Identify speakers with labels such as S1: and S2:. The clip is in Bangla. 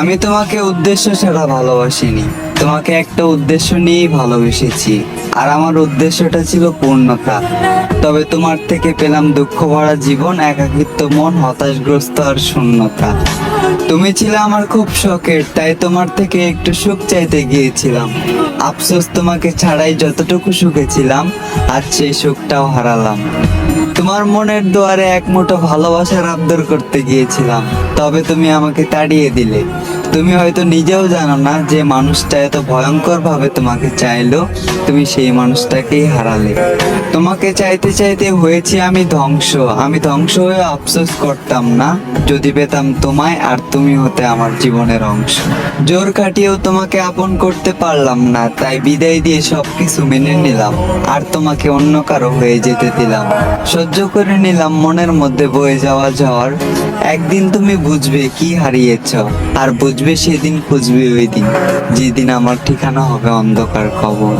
S1: আমি তোমাকে উদ্দেশ্য ছাড়া ভালোবাসিনি, তোমাকে একটা উদ্দেশ্য নিয়েই ভালোবেসেছি। আর আমার উদ্দেশ্যটা ছিল পূর্ণতা। তবে তোমার থেকে পেলাম দুঃখ ভরা জীবন, একাকিত্ব মন, হতাশগ্রস্ত আর শূন্যতা। তুমি ছিলে আমার খুব শখের, তাই তোমার থেকে একটু সুখ চাইতে গিয়েছিলাম। আফসোস তোমাকে ছাড়াই যতটুকু সুখে ছিলাম, আজ সেই সুখটাও হারালাম। তোমার মনের দুয়ারে এক মুঠো ভালোবাসার আবদার করতে গিয়েছিলাম, তবে তুমি আমাকে তাড়িয়ে দিলে। তুমি হয়তো নিজেও জানো না যে মানুষটা এত ভয়ঙ্কর ভাবে তোমাকে চাইলো, তুমি সেই মানুষটাকেই হারালে। তোমাকে চাইতে চাইতে হয়েছি আমি ধ্বংস। আমি ধ্বংস হয়ে আফসোস করতাম না যদি পেতাম তোমায়, আর তুমি হতে আমার জীবনের অংশ। জোর কাটিয়েও তোমাকে আপন করতে পারলাম না, তাই বিদায় দিয়ে সবকিছু মেনে নিলাম, আর তোমাকে অন্য কারো হয়ে যেতে দিলাম। সহ্য করে নিলাম মনের মধ্যে বয়ে যাওয়া ঝড়। একদিন তুমি বুঝবে কি হারিয়েছ, আর বুঝবে সেদিন, খুঁজবে ওই দিন, যেদিন আমার ঠিকানা হবে অন্ধকার কবর।